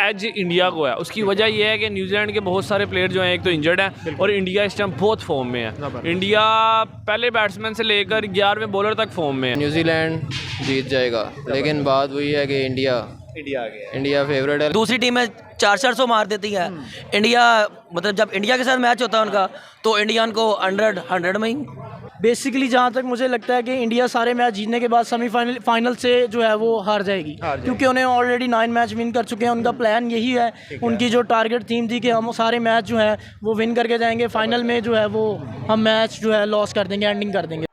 As India को है। उसकी वजह यह है कि न्यूजीलैंड के बहुत सारे प्लेयर जो हैं एक तो इंजर्ड हैं और इंडिया इस टाइम बहुत फॉर्म में है। इंडिया पहले बैट्समैन से लेकर 11वें बॉलर तक फॉर्म में है। न्यूजीलैंड जीत जाएगा, लेकिन बात वही है कि इंडिया फेवरेट है। दूसरी टीम है 400 मार देती है। इंडिया मतलब जब इंडिया के साथ मैच होता है उनका तो इंडियन को 100 में ही बेसिकली जहाँ तक मुझे लगता है कि इंडिया सारे मैच जीतने के बाद फाइनल से जो है वो हार जाएगी, क्योंकि उन्हें ऑलरेडी 9 मैच विन कर चुके हैं। उनका प्लान यही है, उनकी जो टारगेट थीम थी कि हम सारे मैच जो है वो विन करके जाएंगे, फाइनल में जो है वो हम मैच जो है लॉस कर देंगे, एंडिंग कर देंगे।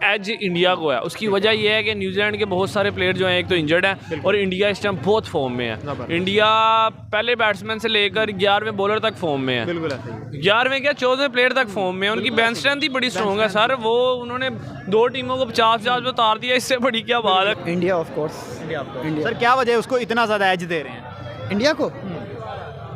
एज इंडिया को है। उसकी वजह यह है कि न्यूजीलैंड के बहुत सारे प्लेयर जो हैं एक तो इंजर्ड हैं और इंडिया इस टाइम बहुत फॉर्म में है। इंडिया पहले बैट्समैन से लेकर 11वें बॉलर तक फॉर्म में है। 11वें क्या 14वें प्लेयर तक फॉर्म में है। उनकी बेंच स्ट्रेंथ ही बड़ी स्ट्रॉन्ग है सर। वो उन्होंने 2 टीमों को 50-50 पे उतार दिया, इससे बड़ी क्या बात है। India of course. सर क्या वजह है उसको इतना ज़्यादा एज दे रहे हैं इंडिया को?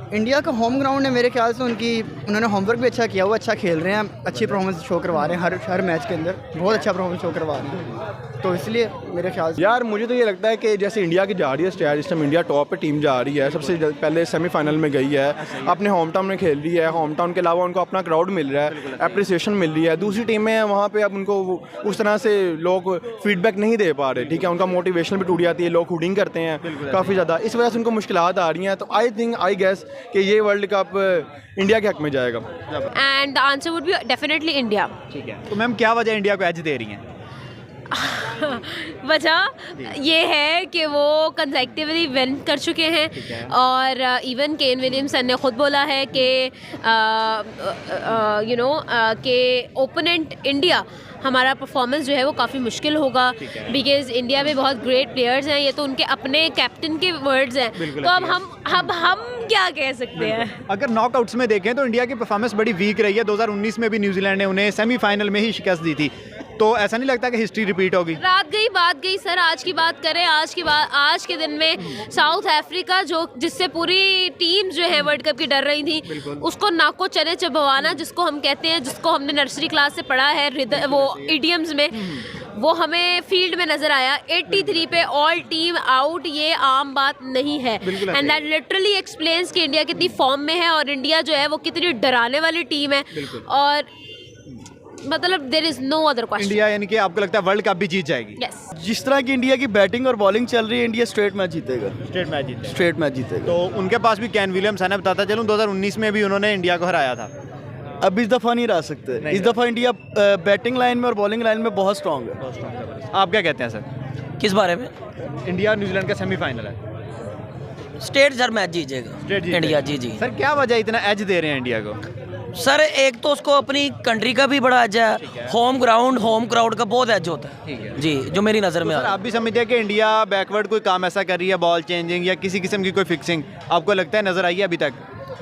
इंडिया का होम ग्राउंड है, मेरे ख्याल से उन्होंने होमवर्क भी अच्छा किया हुआ, अच्छा खेल रहे हैं, अच्छी परफॉर्मेंस शो करवा रहे हैं हर मैच के अंदर, बहुत अच्छा परफॉर्मेंस शो करवा रहे हैं, तो इसलिए मेरे ख्याल से यार मुझे तो ये लगता है कि जैसे इंडिया की जा रही है स्टेज, इस टाइम इंडिया टॉप पे टीम जा रही है, सबसे पहले सेमीफाइनल में गई है, अपने होम टाउन में खेल रही है, होम टाउन के अलावा उनको अपना क्राउड मिल रहा है, अप्रिसिएशन मिल रही है। दूसरी टीमें हैं वहाँ पे अब उनको उस तरह से लोग फीडबैक नहीं दे पा रहे, ठीक है, उनका मोटिवेशन भी टूट जाती है, लोग हुडिंग करते हैं काफ़ी ज़्यादा, इस वजह से उनको मुश्किलात आ रही हैं। तो आई गेस कि ये वर्ल्ड कप इंडिया के हक में जाएगा। And the answer would be definitely India. ठीक है, तो मैम क्या वजह इंडिया को एज दे रही हैं? वजह ये है कि वो कंसेक्टिवली विन कर चुके हैं और इवन केन विलियमसन ने खुद बोला है कि कि ओपोनेंट इंडिया हमारा परफॉर्मेंस जो है वो काफ़ी मुश्किल होगा, बिकॉज इंडिया में बहुत ग्रेट प्लेयर्स हैं। ये तो उनके अपने कैप्टन के वर्ड्स हैं, तो अब हम क्या कह सकते हैं। अगर नॉकआउट्स में देखें तो इंडिया की परफॉर्मेंस बड़ी वीक रही है। 2019 में भी न्यूजीलैंड ने उन्हें सेमीफाइनल में ही शिकस्त दी थी, तो ऐसा नहीं लगता कि हिस्ट्री रिपीट होगी? रात गई बात गई सर। आज की बात करें, आज के दिन में साउथ अफ्रीका जिससे पूरी टीम जो है वर्ल्ड कप की डर रही थी, उसको नाको चने चबवाना जिसको हम कहते हैं, जिसको हमने नर्सरी क्लास से पढ़ा है वो इडियम्स में, वो हमें फील्ड में नजर आया। 83 पे ऑल टीम आउट, ये आम बात नहीं है, एंड दैट लिटरली एक्सप्लेन्स कि इंडिया कितनी फॉर्म में है और इंडिया जो है वो कितनी डराने वाली टीम है। और मतलब there is no other question. India यानी कि आपको लगता है वर्ल्ड कप भी जीत जाएगी? यस। जिस तरह की इंडिया की बैटिंग और बॉलिंग चल रही है, इंडिया स्ट्रेट मैच जीतेगा। स्ट्रेट मैच जीतेगा। तो उनके पास भी केन विलियमसन है, बताता चलूं 2019 में भी उन्होंने इंडिया को हराया था। अब इस दफ़ा नहीं हरा सकते, इस दफ़ा इंडिया बैटिंग लाइन में और बॉलिंग लाइन में बहुत स्ट्रॉन्ग है। आप क्या कहते हैं सर? किस बारे में? इंडिया न्यूजीलैंड का सेमीफाइनल है, स्टेट सर मैच जीतेगा इंडिया। जी सर क्या वजह इतना एज दे रहे हैं इंडिया को? सर एक तो उसको अपनी कंट्री का भी बड़ा एज है, होम ग्राउंड होम क्राउड का बहुत एज होता है जी, जो मेरी नज़र में। सर आप भी समझते हैं कि इंडिया बैकवर्ड कोई काम ऐसा कर रही है, बॉल चेंजिंग या किसी किस्म की कोई फिक्सिंग आपको लगता है नज़र आई है अभी तक?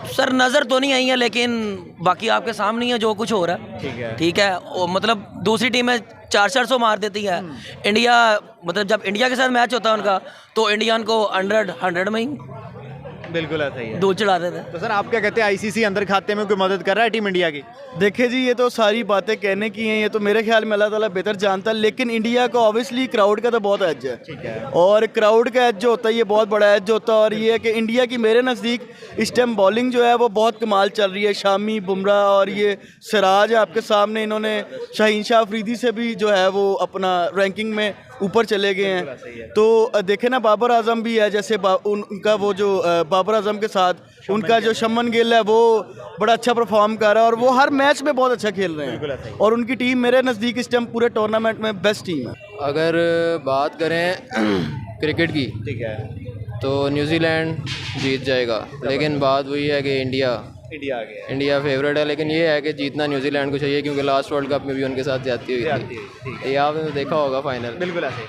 सर नज़र तो नहीं आई है, लेकिन बाकी आपके सामने है जो कुछ हो रहा है। ठीक है, मतलब दूसरी टीम है 400 मार देती है। इंडिया मतलब जब इंडिया के साथ मैच होता है उनका तो इंडियन को 100 में ही बिल्कुल ऐसा ही है, दूध चढ़ा देते हैं। तो सर आप क्या कहते हैं, आईसीसी अंदर खाते में कोई मदद कर रहा है टीम इंडिया की? देखिए जी, ये तो सारी बातें कहने की हैं, ये तो मेरे ख्याल में अल्लाह ताला बेहतर जानता है, लेकिन इंडिया को ऑब्वियसली क्राउड का तो बहुत एज है, और क्राउड का एज जो होता है ये बहुत बड़ा एज होता है। और ये है कि इंडिया की मेरे नज़दीक इस टाइम बॉलिंग जो है वो बहुत कमाल चल रही है। शामी, बुमराह और ये सिराज है आपके सामने, इन्होंने शाहीन शाह अफरीदी से भी जो है वो अपना रैंकिंग में ऊपर चले गए हैं। तो देखे ना, बाबर आजम भी है, जैसे उनका वो जो बाबर आजम के साथ उनका जो शमन गिल है वो बड़ा अच्छा परफॉर्म कर रहा है और वो हर मैच में बहुत अच्छा खेल रहे हैं, और उनकी टीम मेरे नज़दीक इस टाइम पूरे टूर्नामेंट में बेस्ट टीम है। अगर बात करें क्रिकेट की, ठीक है, तो न्यूजीलैंड जीत जाएगा, लेकिन बात वही है कि इंडिया फेवरेट है, लेकिन ये है कि जीतना न्यूजीलैंड को चाहिए, क्योंकि लास्ट वर्ल्ड कप में भी उनके साथ जाती हुई थी। ये आपने देखा होगा फाइनल। बिल्कुल ऐसे।